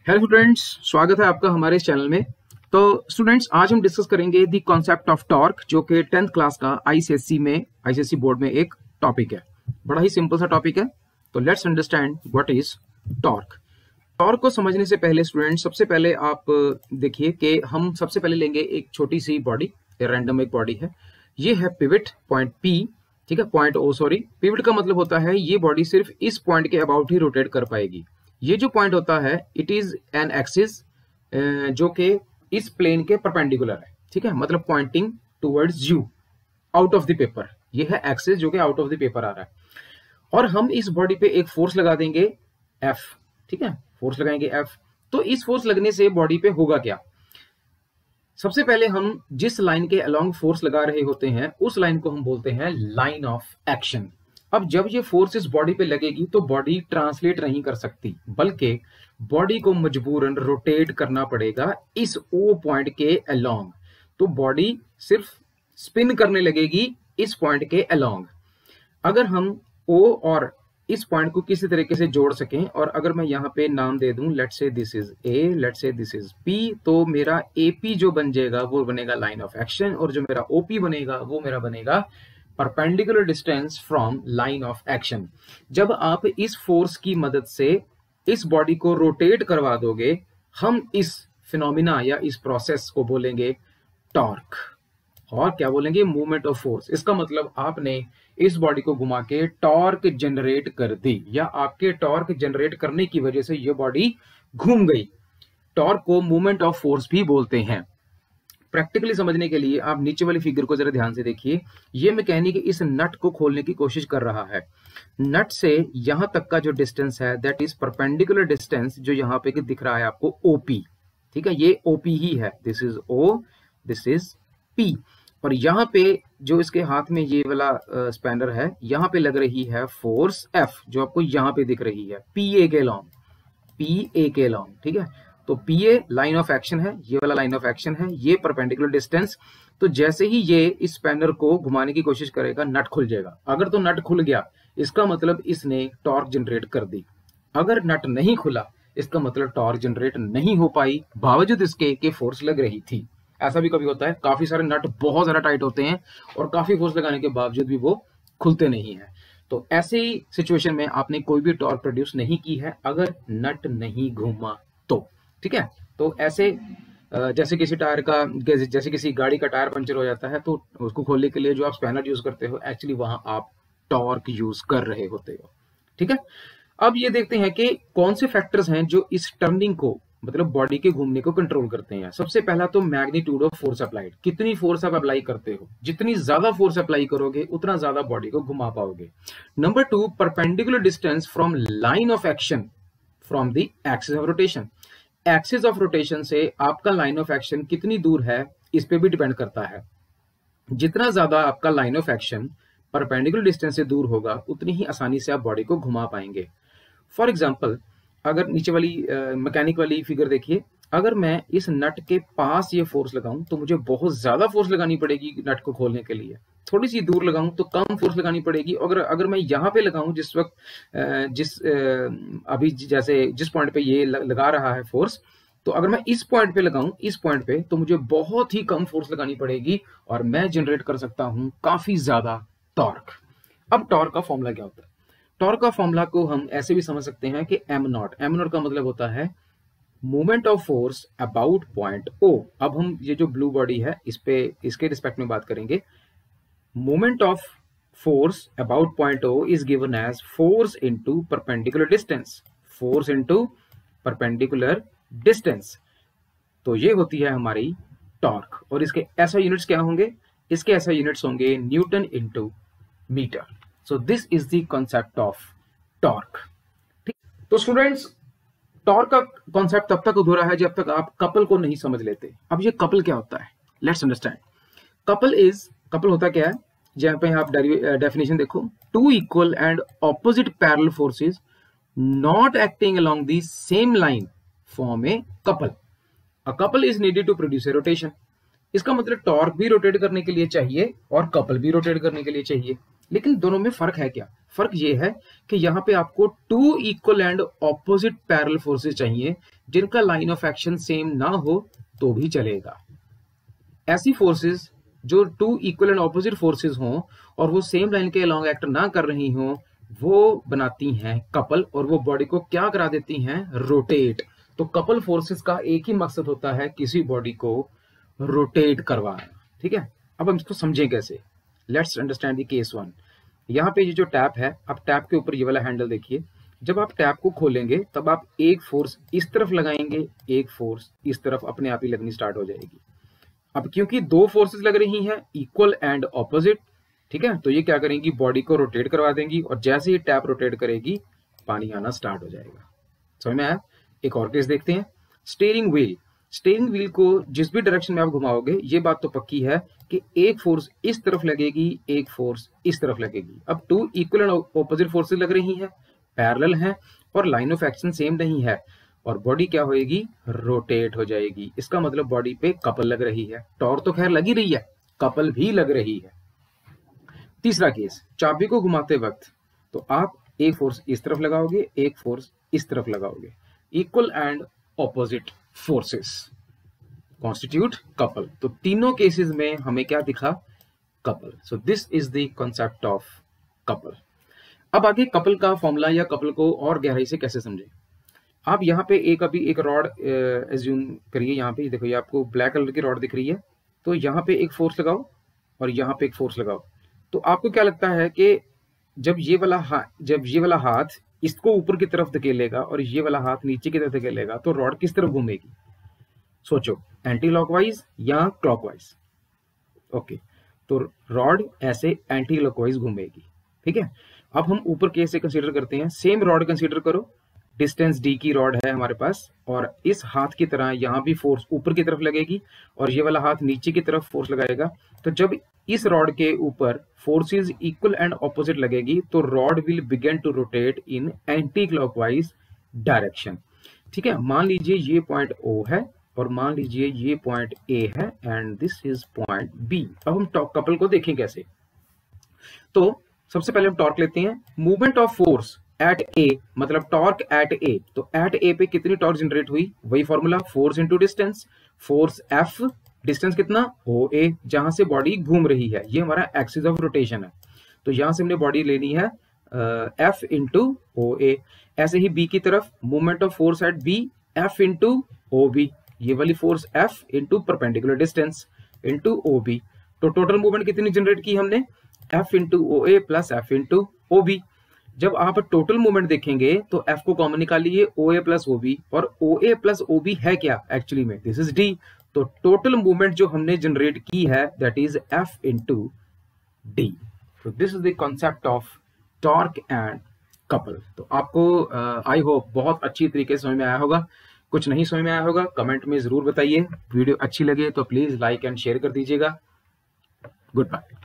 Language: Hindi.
हेलो स्टूडेंट्स, स्वागत है आपका हमारे इस चैनल में। तो स्टूडेंट्स, आज हम डिस्कस करेंगे द कॉन्सेप्ट ऑफ टॉर्क, जो कि 10th क्लास का आईसीएससी बोर्ड में एक टॉपिक है। बड़ा ही सिंपल सा टॉपिक है। तो let's understand what is torque. Torque को समझने से पहले स्टूडेंट्स, सबसे पहले आप देखिए कि हम सबसे पहले लेंगे एक छोटी सी बॉडी, रैंडम एक बॉडी है। ये है पिवट पॉइंट पी, ठीक है, पॉइंट ओ सॉरी। पिवट का मतलब होता है ये बॉडी सिर्फ इस पॉइंट के अबाउट ही रोटेट कर पाएगी। ये जो पॉइंट होता है इट इज एन एक्सिस जो कि इस प्लेन के परपेंडिकुलर है, ठीक है, मतलब pointing towards you out of the paper. ये है एक्सिस जो कि आउट ऑफ द पेपर आ रहा है। और हम इस बॉडी पे एक फोर्स लगा देंगे एफ, ठीक है, फोर्स लगाएंगे एफ। तो इस फोर्स लगने से बॉडी पे होगा क्या? सबसे पहले हम जिस लाइन के अलोंग फोर्स लगा रहे होते हैं उस लाइन को हम बोलते हैं लाइन ऑफ एक्शन। अब जब ये फोर्स इस बॉडी पे लगेगी तो बॉडी ट्रांसलेट नहीं कर सकती, बल्कि बॉडी को मजबूरन रोटेट करना पड़ेगा इस ओ पॉइंट के अलोंग। तो बॉडी सिर्फ स्पिन करने लगेगी इस पॉइंट के अलोंग। अगर हम ओ और इस पॉइंट को किसी तरीके से जोड़ सकें, और अगर मैं यहाँ पे नाम दे दूं, let's say this is a, let's say this is P, तो मेरा एपी जो बन जाएगा वो बनेगा लाइन ऑफ एक्शन, और जो मेरा ओपी बनेगा वो मेरा बनेगा perpendicular distance from line of action. जब आप इस फोर्स की मदद से इस बॉडी को रोटेट करवा दोगे, हम इस फिनोमिना या इस प्रोसेस को बोलेंगे टॉर्क। और क्या बोलेंगे? Movement of force. इसका मतलब आपने इस बॉडी को घुमा के टॉर्क जनरेट कर दी, या आपके टॉर्क जनरेट करने की वजह से ये बॉडी घूम गई। टॉर्क को मूवमेंट ऑफ फोर्स भी बोलते हैं। प्रैक्टिकली समझने के लिए आप नीचे वाली फिगर को जरा ध्यान से देखिए। ये मैकेनिक इस नट को खोलने की कोशिश कर रहा है। नट से यहां तक का जो डिस्टेंस है दैट इज परपेंडिकुलर डिस्टेंस, जो यहाँ पे दिख रहा है आपको ओपी, ठीक है, ये ओपी ही है। This is O, this is P. और यहाँ पे जो इसके हाथ में ये वाला स्पैनर है, यहाँ पे लग रही है फोर्स एफ, जो आपको यहाँ पे दिख रही है पी ए के लॉन्ग, पी ए के लॉन्ग, ठीक है। तो P A line of action है, ये वाला लाइन ऑफ एक्शन है, ये परपेंडिकुलर डिस्टेंस। तो जैसे ही ये इस स्पैनर को घुमाने की कोशिश करेगा, नट खुल जाएगा। अगर तो नट खुल गया, इसका मतलब इसने टॉर्क जनरेट कर दी। अगर नट नहीं खुला, इसका मतलब टॉर्क जनरेट नहीं हो पाई, बावजूद इसके कि फोर्स लग रही थी। ऐसा भी कभी होता है, काफी सारे नट बहुत ज्यादा टाइट होते हैं और काफी फोर्स लगाने के बावजूद भी वो खुलते नहीं है। तो ऐसे ही सिचुएशन में आपने कोई भी टॉर्क प्रोड्यूस नहीं की है अगर नट नहीं घूमा तो, ठीक है। तो ऐसे जैसे किसी टायर का, जैसे किसी गाड़ी का टायर पंचर हो जाता है, तो उसको खोलने के लिए जो आप स्पैनर यूज करते हो, एक्चुअली वहां आप टॉर्क यूज कर रहे होते हो, ठीक है। अब ये देखते हैं कि कौन से फैक्टर्स हैं जो इस टर्निंग को, मतलब बॉडी के घूमने को कंट्रोल करते हैं। सबसे पहला तो मैग्नीट्यूड ऑफ फोर्स अप्लाइड, कितनी फोर्स आप अप्लाई करते हो। जितनी ज्यादा फोर्स अप्लाई करोगे उतना ज्यादा बॉडी को घुमा पाओगे। Number 2, perpendicular distance from line of action from the axis of rotation. Axis of rotation से आपका लाइन ऑफ एक्शन कितनी दूर है, इस पे भी डिपेंड करता है। जितना ज्यादा आपका line of action perpendicular distance से दूर होगा, उतनी ही आसानी से आप बॉडी को घुमा पाएंगे। फॉर एग्जाम्पल, अगर नीचे वाली मैकेनिक वाली फिगर देखिए, अगर मैं इस नट के पास ये फोर्स लगाऊं तो मुझे बहुत ज्यादा फोर्स लगानी पड़ेगी नट को खोलने के लिए। थोड़ी सी दूर लगाऊं तो कम फोर्स लगानी पड़ेगी। अगर मैं यहाँ पे लगाऊं, जिस वक्त अभी जैसे जिस पॉइंट पे ये लगा रहा है फोर्स, तो अगर मैं इस पॉइंट पे लगाऊं, इस पॉइंट पे, तो मुझे बहुत ही कम फोर्स लगानी पड़ेगी और मैं जनरेट कर सकता हूं काफी ज्यादा टॉर्क। अब टॉर्क का फॉर्मूला क्या होता है? टॉर्क का फॉर्मूला को हम ऐसे भी समझ सकते हैं कि एम नॉट का मतलब होता है movement of force about point O. अब हम ये जो ब्लू बॉडी है, इस पे इसके रिस्पेक्ट में बात करेंगे। Moment of force about point O is given as force into perpendicular distance. Force into perpendicular distance. तो ये होती है हमारी टॉर्क। और इसके ऐसा यूनिट्स क्या होंगे? इसके ऐसा यूनिट्स होंगे newton into metre. So this is the concept of torque. ठीक, तो स्टूडेंट्स, टॉर्क का कॉन्सेप्ट तब तक अधूरा है जब तक आप कपल को नहीं समझ लेते। अब ये कपल क्या होता है, लेट्स अंडरस्टैंड। कपल होता क्या है? जहां पे आप डेफिनेशन देखो, two equal and opposite parallel forces not acting along the same line form a couple. A couple is needed to produce a rotation. इसका मतलब टॉर्क भी रोटेट करने के लिए चाहिए और कपल भी रोटेट करने के लिए चाहिए। लेकिन दोनों में फर्क है क्या? फर्क ये है कि यहाँ पे आपको two equal and opposite parallel forces चाहिए जिनका लाइन ऑफ एक्शन सेम ना हो तो भी चलेगा। ऐसी फोर्सेस जो two equal and opposite forces हों और वो सेम लाइन के अलोंग एक्ट ना कर रही हों, वो बनाती हैं कपल, और वो बॉडी को क्या करा देती हैं, रोटेट। तो कपल फोर्सेस का एक ही मकसद होता है, किसी बॉडी को रोटेट करवाना। ठीक है, अब हम इसको समझें कैसे। Let's understand the case one. यहाँ पे ये जो टैप है, अब टैप के ऊपर ये वाला हैंडल देखिए। जब आप टैप को खोलेंगे तब आप एक फोर्स इस तरफ लगाएंगे, एक फोर्स इस तरफ अपने आप ही लगनी स्टार्ट हो जाएगी। अब क्योंकि दो फोर्सेस लग रही हैं, इक्वल एंड ऑपोजिट, ठीक है, तो ये क्या करेंगी, बॉडी को रोटेट करवा देंगी, और जैसे ही टैप रोटेट करेगी पानी आना स्टार्ट हो जाएगा। समझ में आया? एक और केस देखते हैं। Steering wheel. स्टीयरिंग व्हील को जिस भी डायरेक्शन में आप घुमाओगे, ये बात तो पक्की है कि एक फोर्स इस तरफ लगेगी, एक फोर्स इस तरफ लगेगी। अब two equal and opposite forces लग रही हैं, पैरेलल हैं, और लाइन ऑफ एक्शन सेम नहीं है, और बॉडी क्या होएगी, रोटेट हो जाएगी। इसका मतलब बॉडी पे कपल लग रही है। टॉर्क तो खैर लगी रही है, कपल भी लग रही है। तीसरा केस, चाबी को घुमाते वक्त तो आप एक फोर्स इस तरफ लगाओगे, एक फोर्स इस तरफ लगाओगे। Equal and opposite forces constitute couple. तो तीनों केसेस में हमें क्या दिखा, couple. So this is the concept of couple. अब आगे कपल का फॉर्मूला या कपल को और गहराई से कैसे समझें। आप यहाँ पे अभी एक रॉड एज्यूम करिए। यहाँ पे देखो, ये आपको ब्लैक कलर की रॉड दिख रही है, तो यहाँ पे एक फोर्स लगाओ और यहाँ पे एक फोर्स लगाओ। तो आपको क्या लगता है कि जब ये वाला हाथ इसको ऊपर की तरफ धकेलेगा और ये वाला हाथ नीचे की तरफ धकेलेगा, तो रॉड किस तरफ घूमेगी? सोचो, एंटी क्लॉकवाइज या क्लॉकवाइज? ओके, तो रॉड ऐसे एंटी क्लॉकवाइज घूमेगी। ठीक है, अब हम ऊपर केस से कंसीडर करते हैं। सेम रॉड कंसीडर करो, डिस्टेंस डी की रॉड है हमारे पास, और इस हाथ की तरह यहाँ भी फोर्स ऊपर की तरफ लगेगी और ये वाला हाथ नीचे की तरफ फोर्स लगाएगा। तो जब इस रॉड के ऊपर फोर्सेस इक्वल एंड ऑपोजिट लगेगी, तो rod will begin to rotate in anti clockwise direction. ठीक है, मान लीजिए ये पॉइंट O है और मान लीजिए ये पॉइंट A है, and this is point B। अब हम टॉर्क कपल को देखें कैसे। तो सबसे पहले हम टॉर्क लेते हैं। Movement of force at A, मतलब टॉर्क एट A। तो एट A पे कितनी टॉर्क जनरेट हुई, वही formula, force into distance. Force F, distance कितना, OA, जहां से बॉडी घूम रही है, ये हमारा एक्सिस ऑफ रोटेशन है। तो यहां से हमने बॉडी लेनी है F इंटू OA। ऐसे ही B की तरफ, movement of force at B, F into OB, ये वाली force F into perpendicular distance into OB। तो टोटल मूवमेंट कितनी जनरेट की हमने, F into OA plus F into OB। जब आप टोटल मूवमेंट देखेंगे तो F को कॉमन निकालिए, OA प्लस OB, और OA प्लस OB है क्या एक्चुअली में, दिस इज D। तो टोटल मूवमेंट जो हमने जनरेट की है, that is F into D। तो this is the concept of torque and couple. तो आपको आई होप बहुत अच्छी तरीके से समझ में आया होगा। कुछ नहीं समझ में आया होगा कमेंट में जरूर बताइए। वीडियो अच्छी लगे तो प्लीज लाइक एंड शेयर कर दीजिएगा। Good bye.